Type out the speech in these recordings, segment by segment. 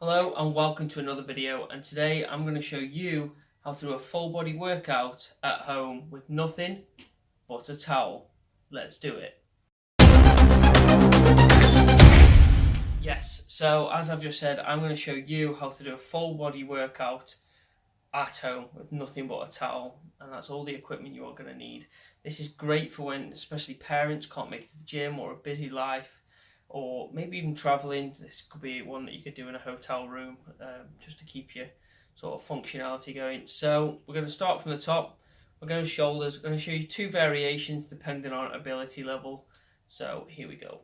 Hello and welcome to another video, and today I'm going to show you how to do a full body workout at home with nothing but a towel. Let's do it. Yes, so as I've just said, I'm going to show you how to do a full body workout at home with nothing but a towel, and that's all the equipment you are going to need. This is great for when especially parents can't make it to the gym or a busy life, or maybe even traveling. This could be one that you could do in a hotel room, just to keep your sort of functionality going. So we're going to start from the top. We're going to shoulders. I'm going to show you two variations depending on ability level. So here we go.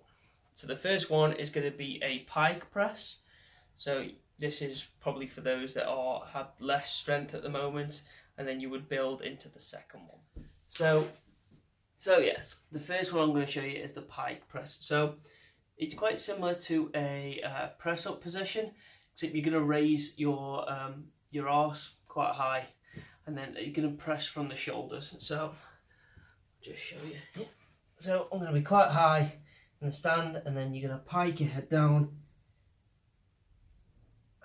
So the first one is going to be a pike press. So this is probably for those that have less strength at the moment, and then you would build into the second one. So yes, the first one I'm going to show you is the pike press. So it's quite similar to a press-up position, except you're going to raise your arse quite high, and then you're going to press from the shoulders. So I'll just show you. Yeah. So I'm going to be quite high in the stand, and then you're going to pike your head down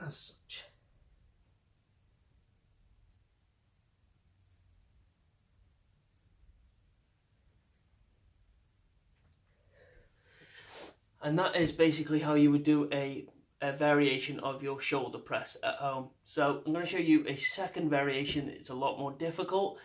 as such. And that is basically how you would do a variation of your shoulder press at home. So I'm going to show you a second variation. It's a lot more difficult,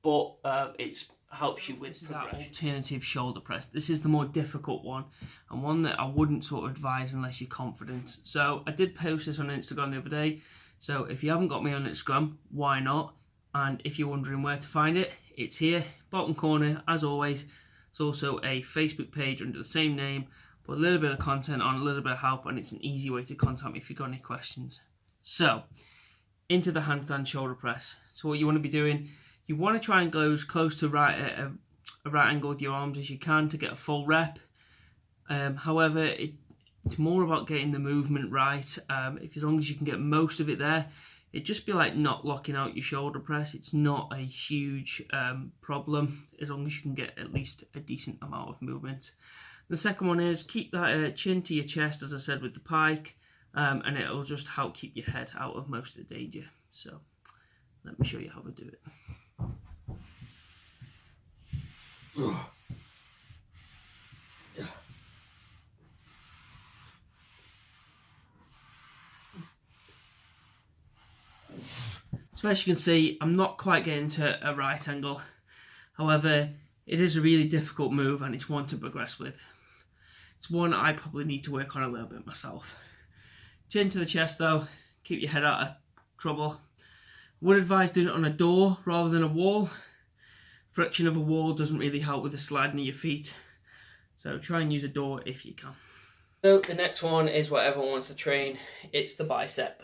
but it helps you with progression. Alternative shoulder press. This is the more difficult one, and one that I wouldn't sort of advise unless you're confident. So I did post this on Instagram the other day. So if you haven't got me on Instagram, why not? And if you're wondering where to find it, it's here, bottom corner, as always. It's also a Facebook page under the same name. Put a little bit of content on, a little bit of help, and it's an easy way to contact me if you've got any questions. So, into the handstand shoulder press. So what you want to be doing, you want to try and go as close to a right angle with your arms as you can to get a full rep. However, it's more about getting the movement right. As long as you can get most of it there, it'd just be like not locking out your shoulder press. It's not a huge problem, as long as you can get at least a decent amount of movement. The second one is keep that chin to your chest, as I said with the pike, and it'll just help keep your head out of most of the danger. So let me show you how to do it. So as you can see, I'm not quite getting to a right angle. However, it is a really difficult move, and it's one to progress with. It's one I probably need to work on a little bit myself. Chin to the chest though, keep your head out of trouble. Would advise doing it on a door rather than a wall. Friction of a wall doesn't really help with the sliding of your feet, so try and use a door if you can. So the next one is what everyone wants to train. It's the bicep.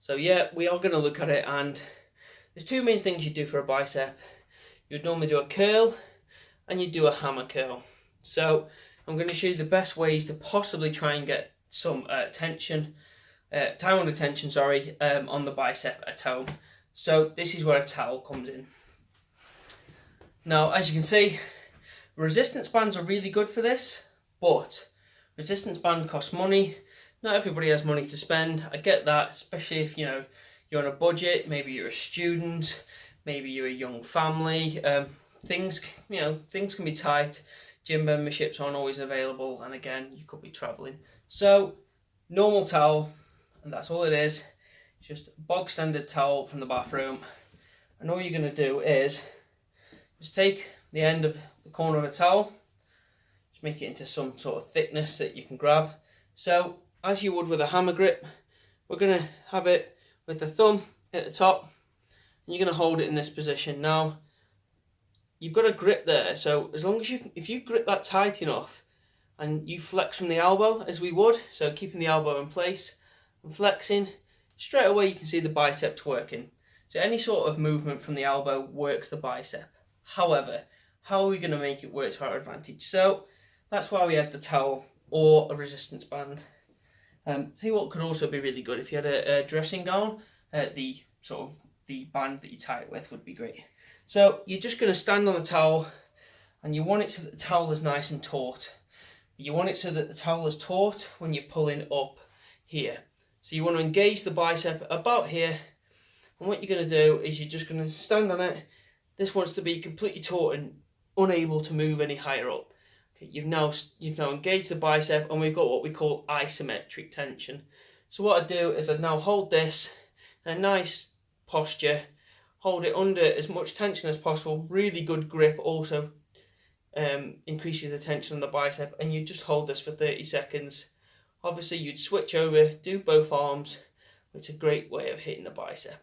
So yeah, we are going to look at it, and there's two main things you do for a bicep. You'd normally do a curl and you do a hammer curl. So I'm going to show you the best ways to possibly try and get some time under tension, on the bicep at home. So this is where a towel comes in. Now, as you can see, resistance bands are really good for this, but resistance band costs money. Not everybody has money to spend. I get that, especially if you're on a budget. Maybe you're a student, maybe you're a young family. Things can be tight. Gym memberships aren't always available, and again, you could be traveling. So, normal towel, and that's all it is. It's just a bog standard towel from the bathroom. And all you're going to do is just take the end of the corner of a towel, just make it into some sort of thickness that you can grab. So, as you would with a hammer grip, we're going to have it with the thumb at the top, and you're going to hold it in this position. Now, you've got a grip there, so as long as if you grip that tight enough and you flex from the elbow as we would, so keeping the elbow in place and flexing, straight away you can see the biceps working. So any sort of movement from the elbow works the bicep. However, how are we going to make it work to our advantage? So that's why we had the towel or a resistance band. See what could also be really good, if you had a dressing gown, the band that you tie it with would be great. So you're just going to stand on the towel, and you want it so that the towel is nice and taut. You want it so that the towel is taut when you're pulling up here. So you want to engage the bicep about here, and what you're going to do is you're just going to stand on it. This wants to be completely taut and unable to move any higher up. Okay, you've now engaged the bicep, and we've got what we call isometric tension. So what I do is I now hold this in a nice posture, hold it under as much tension as possible. Really good grip also increases the tension on the bicep, and you just hold this for 30 seconds. Obviously you'd switch over, do both arms. It's a great way of hitting the bicep.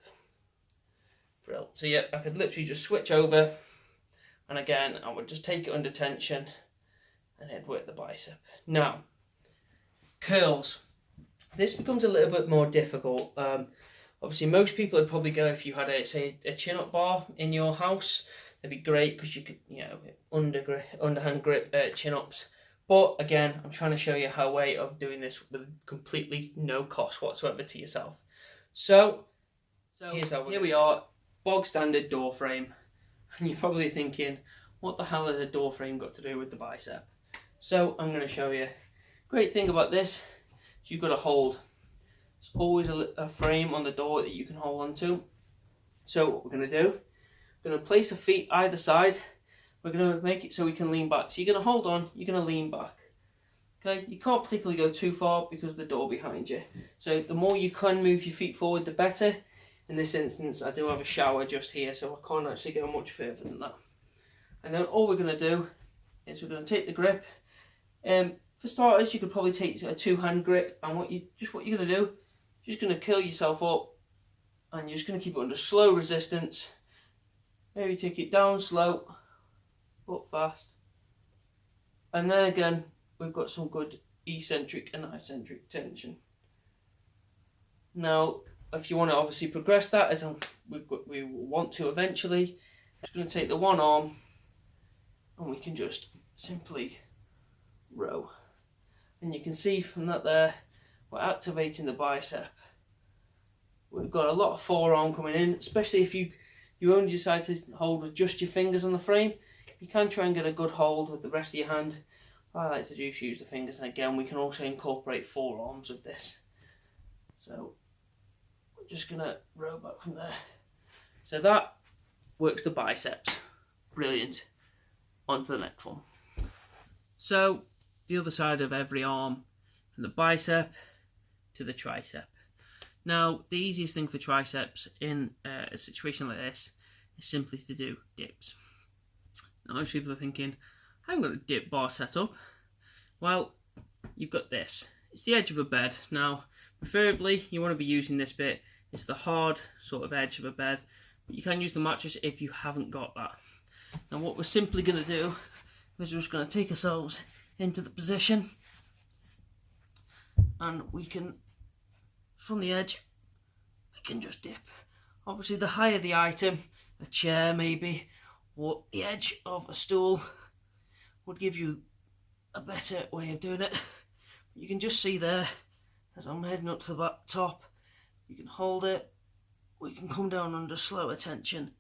Brilliant. So yeah, I could literally just switch over, and again I would just take it under tension and head work the bicep. Now, curls. This becomes a little bit more difficult. Obviously most people would probably go, if you had a chin-up bar in your house, that'd be great because you could, underhand grip chin-ups. But again, I'm trying to show you a way of doing this with completely no cost whatsoever to yourself. So here we are, bog standard door frame. And you're probably thinking, what the hell has a door frame got to do with the bicep? So I'm going to show you. Great thing about this is you've got a hold. There's always a frame on the door that you can hold onto. So what we're going to do, we're going to place the feet either side. We're going to make it so we can lean back. So you're going to hold on, you're going to lean back. Okay, you can't particularly go too far because of the door behind you. So the more you can move your feet forward, the better. In this instance, I do have a shower just here, so I can't actually go much further than that. And then all we're going to do is we're going to take the grip. For starters, you could probably take a two-hand grip, and what you're going to do, you're just going to curl yourself up, and you're just going to keep it under slow resistance. Maybe take it down slow, up fast, and then again we've got some good eccentric and eccentric tension. Now, if you want to obviously progress that, as we want to eventually, I'm just going to take the one arm, and we can just simply row. And you can see from that there, we're activating the bicep. We've got a lot of forearm coming in, especially if you only decide to hold with just your fingers on the frame. You can try and get a good hold with the rest of your hand. I like to just use the fingers, and again we can also incorporate forearms with this. So we're just going to row back from there. So that works the biceps. Brilliant. On to the next one. So the other side of every arm, from the bicep to the tricep. Now the easiest thing for triceps in a situation like this is simply to do dips. Now most people are thinking, I haven't got a dip bar set up. Well, you've got this. It's the edge of a bed. Now preferably you want to be using this bit. It's the hard sort of edge of a bed, but you can use the mattress if you haven't got that. Now what we're simply going to do is we're just going to take ourselves into the position, and we can, from the edge, we can just dip. Obviously the higher the item, a chair maybe, or the edge of a stool, would give you a better way of doing it. You can just see there, as I'm heading up to the top, you can hold it, we can come down under slower tension,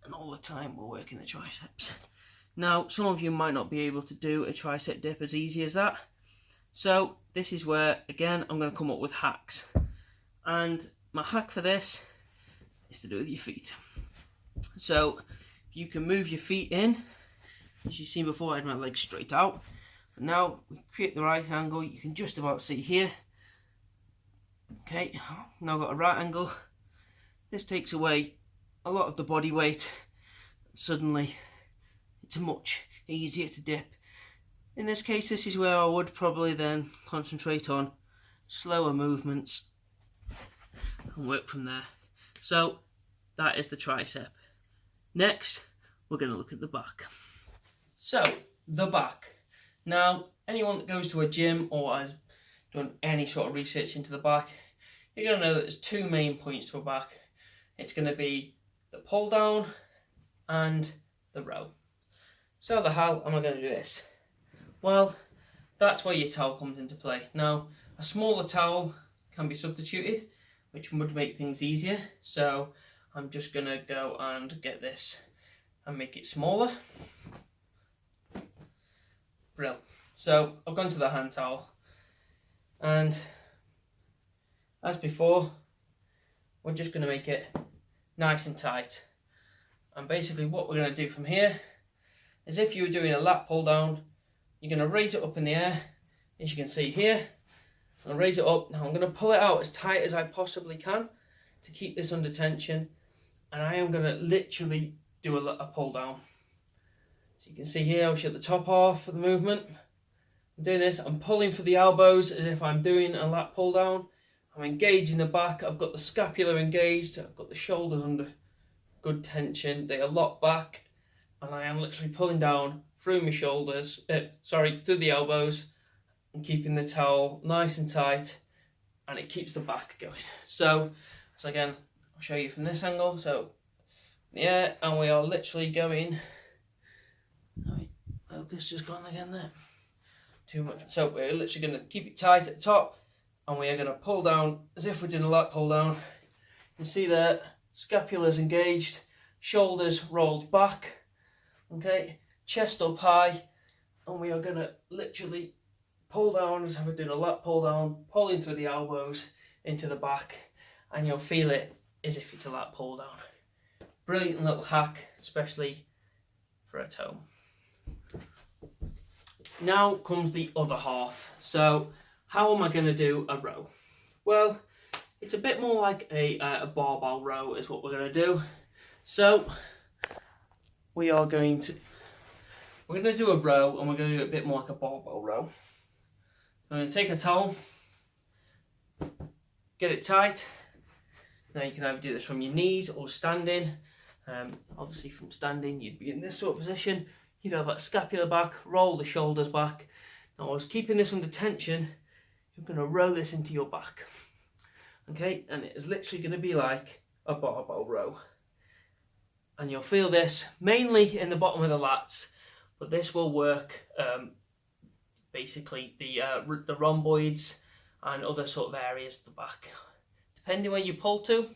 and all the time we're working the triceps. Now, some of you might not be able to do a tricep dip as easy as that. So this is where, again, I'm going to come up with hacks. And my hack for this is to do with your feet. So you can move your feet in. As you've seen before, I had my legs straight out. But now we create the right angle. You can just about see here. Okay, now I've got a right angle. This takes away a lot of the body weight. Suddenly it's much easier to dip. In this case, this is where I would probably then concentrate on slower movements and work from there. So that is the tricep. Next, we're going to look at the back. So the back. Now, anyone that goes to a gym or has done any sort of research into the back, you're going to know that there's two main points to a back. It's going to be the pull down and the row. So the hell am I going to do this? Well, that's where your towel comes into play. Now, a smaller towel can be substituted, which would make things easier. So I'm just going to go and get this and make it smaller. Brilliant. So I've gone to the hand towel, and as before, we're just going to make it nice and tight. And basically what we're going to do from here is, if you were doing a lat pull down, you're going to raise it up in the air, as you can see here. I'm going to raise it up. Now I'm going to pull it out as tight as I possibly can to keep this under tension, and I am going to literally do a pull down. So you can see here, I'll show the top half of the movement. I'm doing this, I'm pulling for the elbows as if I'm doing a lat pull down. I'm engaging the back, I've got the scapula engaged, I've got the shoulders under good tension, they are locked back, and I am literally pulling down through my shoulders, through the elbows, and keeping the towel nice and tight, and it keeps the back going. So again, I'll show you from this angle. So yeah, and we are literally going, focus just gone again there, too much. So we're literally going to keep it tight at the top, and we are going to pull down as if we're doing a lat pull down. You can see there, scapula's engaged, shoulders rolled back, okay, chest up high, and we are going to literally pull down as if we're doing a lat pull down, pulling through the elbows into the back, and you'll feel it as if it's a lat pull down. Brilliant little hack, especially for at home. Now comes the other half. So how am I going to do a row? Well, it's a bit more like a barbell row is what we're going to do. So we're going to do a row, and we're going to do it a bit more like a barbell row. I'm going to take a towel, get it tight. Now you can either do this from your knees or standing. Obviously from standing you'd be in this sort of position. You'd have that scapula back, roll the shoulders back. Now I was keeping this under tension. You're going to row this into your back. Okay, and it is literally going to be like a barbell row. And you'll feel this mainly in the bottom of the lats, but this will work basically the rhomboids and other sort of areas of the back. Depending where you pull to,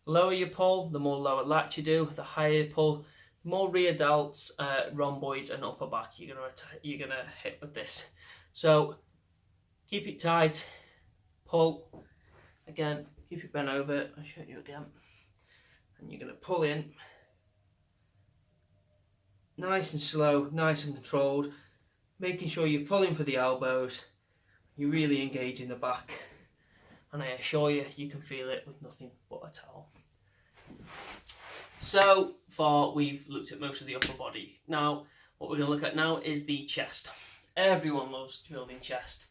the lower you pull, the more lower lat you do. The higher you pull, the more rear delts, rhomboids and upper back you're gonna hit with this. So keep it tight, pull, again, keep it bent over, I'll show you again, and you're gonna pull in, nice and slow, nice and controlled, making sure you're pulling for the elbows, you're really engaging the back, and I assure you, you can feel it with nothing but a towel. So far we've looked at most of the upper body. Now what we're going to look at now is the chest. Everyone loves building chest.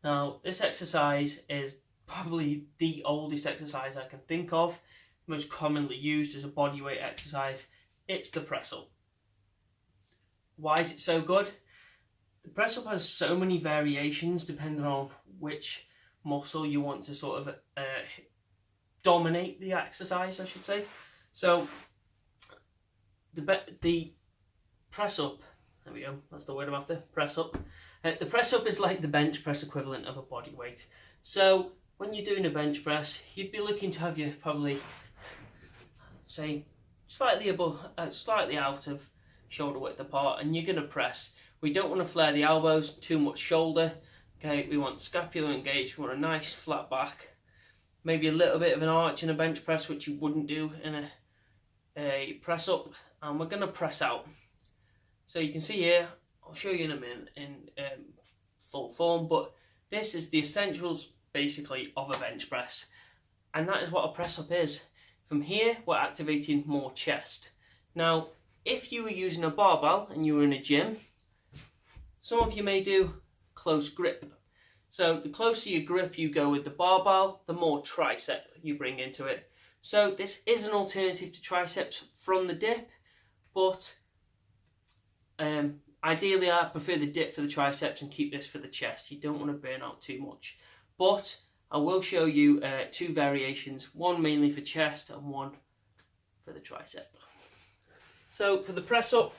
Now this exercise is probably the oldest exercise I can think of, most commonly used as a bodyweight exercise. It's the press up. Why is it so good? The press up has so many variations depending on which muscle you want to sort of dominate the exercise, I should say. So the press up, there we go, that's the word I'm after, press up. The press up is like the bench press equivalent of a body weight. So when you're doing a bench press, you'd be looking to have your probably, say, slightly above, slightly out of shoulder width apart, and you're going to press. We don't want to flare the elbows, too much shoulder. Okay, we want scapula engaged, we want a nice flat back. Maybe a little bit of an arch in a bench press, which you wouldn't do in a press up, and we're going to press out. So you can see here, I'll show you in a minute in full form, but this is the essentials basically of a bench press, and that is what a press up is. From here we're activating more chest. Now if you were using a barbell and you were in a gym, some of you may do close grip. So the closer you grip you go with the barbell, the more tricep you bring into it. So this is an alternative to triceps from the dip, but ideally I prefer the dip for the triceps and keep this for the chest. You don't want to burn out too much. But I will show you two variations, one mainly for chest and one for the tricep. So for the press up,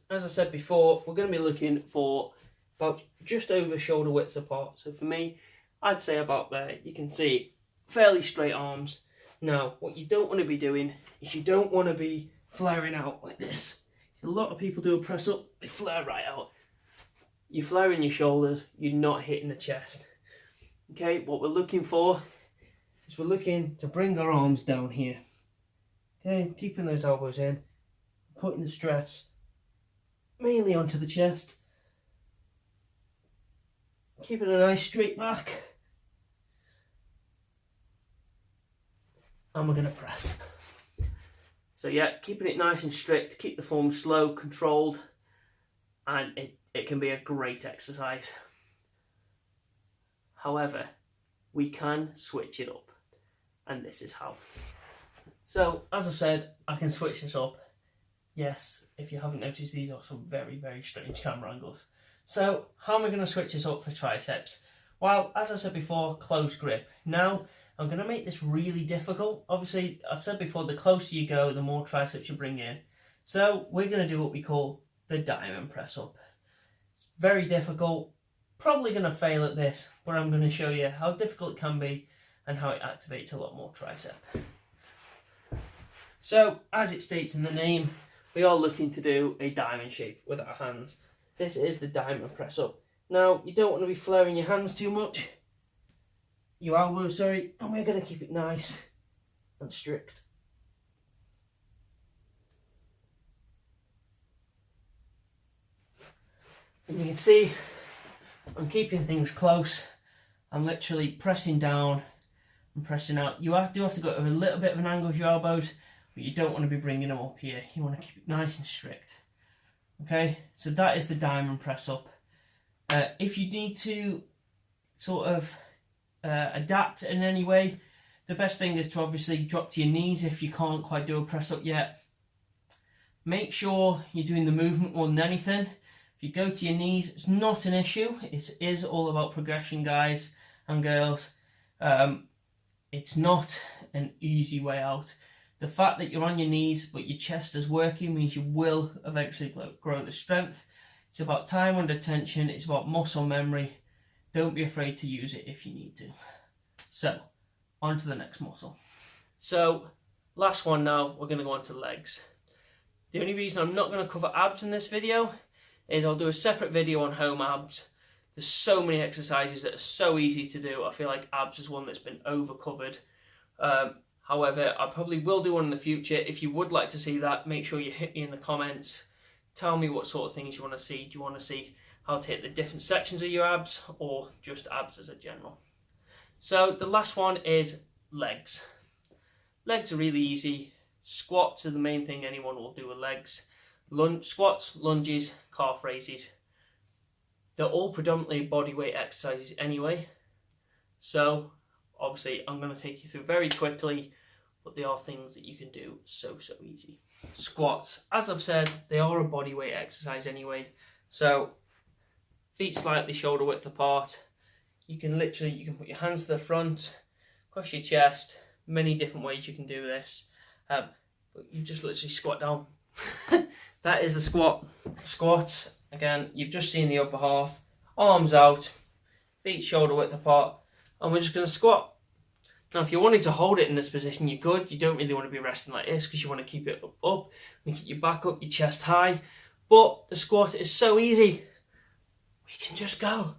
as I said before, we're going to be looking for about just over shoulder widths apart. So for me, I'd say about there. You can see fairly straight arms. Now, what you don't want to be doing is you don't want to be flaring out like this. A lot of people do a press up, they flare right out. You're flaring your shoulders, you're not hitting the chest. Okay, what we're looking for is we're looking to bring our arms down here. Okay, keeping those elbows in, putting the stress mainly onto the chest, keeping a nice straight back, and we're going to press. So yeah, keeping it nice and strict, keep the form slow, controlled, and it can be a great exercise. However, we can switch it up, and this is how. So, as I said, I can switch this up. Yes, if you haven't noticed, these are some very, very strange camera angles. So, how am I going to switch this up for triceps? Well, as I said before, close grip. Now, I'm going to make this really difficult. Obviously, I've said before, the closer you go, the more triceps you bring in. So, we're going to do what we call the diamond press up. It's very difficult. Probably going to fail at this, but I'm going to show you how difficult it can be and how it activates a lot more tricep. So, as it states in the name, we are looking to do a diamond shape with our hands. This is the diamond press up. Now, you don't want to be flaring your hands too much, your elbows, sorry, and we're going to keep it nice and strict. And you can see I'm keeping things close. I'm literally pressing down and pressing out. You do have to go with a little bit of an angle with your elbows, but you don't want to be bringing them up here. You want to keep it nice and strict. Okay, so that is the diamond press up. If you need to sort of adapt in any way, the best thing is to obviously drop to your knees if you can't quite do a press up yet. Make sure you're doing the movement more than anything. If you go to your knees, it's not an issue. It is all about progression, guys and girls. It's not an easy way out. The fact that you're on your knees but your chest is working means you will eventually grow the strength. It's about time under tension. It's about muscle memory. Don't be afraid to use it if you need to. So, on to the next muscle. So, last one now, we're going to go on to legs. The only reason I'm not going to cover abs in this video is I'll do a separate video on home abs. There's so many exercises that are so easy to do. I feel like abs is one that's been over-covered. However, I probably will do one in the future. If you would like to see that, make sure you hit me in the comments. Tell me what sort of things you want to see. Do you want to see how to hit the different sections of your abs, or just abs as a general? So the last one is legs. Legs are really easy. Squats are the main thing anyone will do with legs. Squats, lunges, calf raises. They're all predominantly bodyweight exercises anyway. So obviously I'm going to take you through very quickly, but they are things that you can do so easy. Squats, as I've said, they are a bodyweight exercise anyway. So feet slightly shoulder width apart. You can put your hands to the front, across your chest. Many different ways you can do this. But you just literally squat down. That is a squat. Squat, again, you've just seen the upper half. Arms out, feet shoulder width apart, and we're just going to squat. Now, if you wanted to hold it in this position, you could. You don't really want to be resting like this because you want to keep it up. You keep your back up, your chest high. But the squat is so easy. We can just go.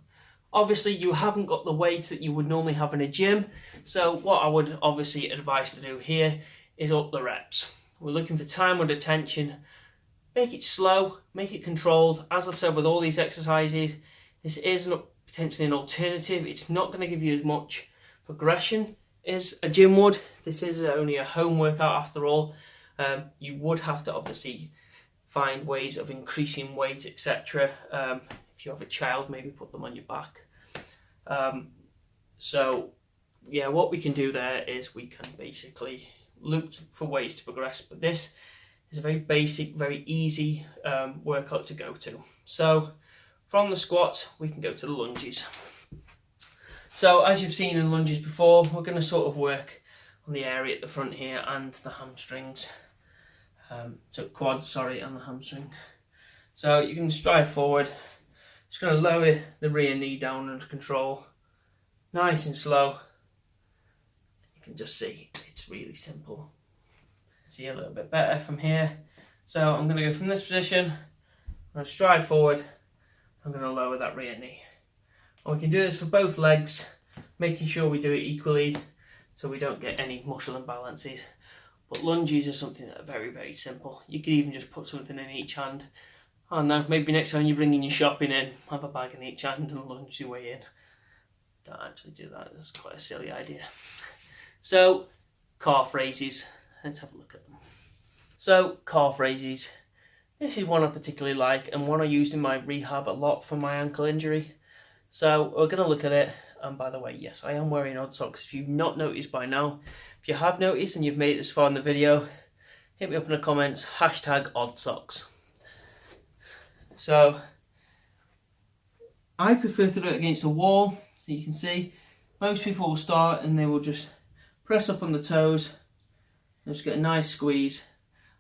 Obviously, you haven't got the weight that you would normally have in a gym. So what I would obviously advise to do here is up the reps. We're looking for time under tension. Make it slow, make it controlled. As I've said with all these exercises, this is potentially an alternative. It's not going to give you as much progression as a gym would. This is only a home workout after all. You would have to obviously find ways of increasing weight, etc. If you have a child, maybe put them on your back. So yeah, what we can do there is we can basically look for ways to progress, but this is a very basic, very easy workout to go to. So from the squats, we can go to the lunges. So as you've seen in lunges before, we're going to sort of work on the area at the front here and the hamstrings. So quads, sorry, and the hamstring. So you can stride forward. Just going to lower the rear knee down under control. Nice and slow. You can just see it's really simple. See a little bit better from here. So I'm going to go from this position. I'm going to stride forward. I'm going to lower that rear knee. And we can do this for both legs, making sure we do it equally. so we don't get any muscle imbalances. But lunges are something that are very, very simple. You could even just put something in each hand. I don't know, maybe next time you're bringing your shopping in, have a bag in each hand and lunge your way in. Don't actually do that, that's quite a silly idea. So, calf raises. Let's have a look at them. So, calf raises. This is one I particularly like and one I used in my rehab a lot for my ankle injury. So, we're going to look at it. And by the way, yes, I am wearing odd socks. If you've not noticed by now, if you have noticed and you've made it this far in the video, hit me up in the comments, #oddsocks. So, I prefer to do it against a wall. So you can see, most people will start and they will just press up on the toes and just get a nice squeeze.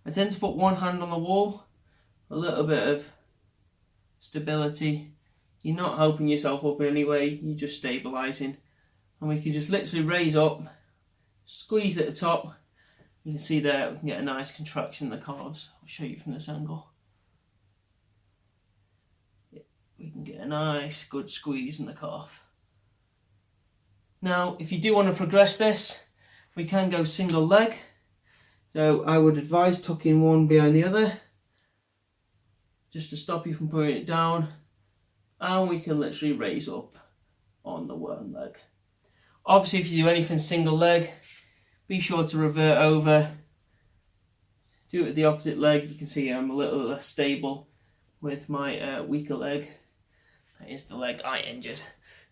I tend to put one hand on the wall, a little bit of stability. You're not helping yourself up in any way, you're just stabilising. And we can just literally raise up, squeeze at the top. You can see there, we can get a nice contraction in the calves. I'll show you from this angle. We can get a nice, good squeeze in the calf. Now, if you do want to progress this, we can go single leg. So I would advise tucking one behind the other, just to stop you from putting it down. And we can literally raise up on the one leg. Obviously, if you do anything single leg, be sure to revert over. Do it with the opposite leg. You can see I'm a little less stable with my weaker leg. That is the leg I injured.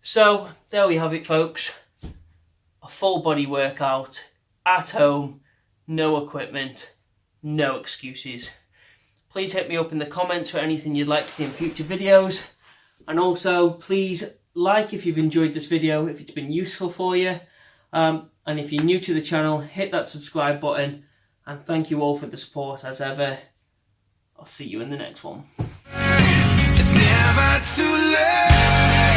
So, there we have it, folks. A full body workout at home, no equipment, no excuses. Please hit me up in the comments for anything you'd like to see in future videos. And also, please like if you've enjoyed this video, if it's been useful for you. And if you're new to the channel, hit that subscribe button. And thank you all for the support as ever. I'll see you in the next one. It's never too late.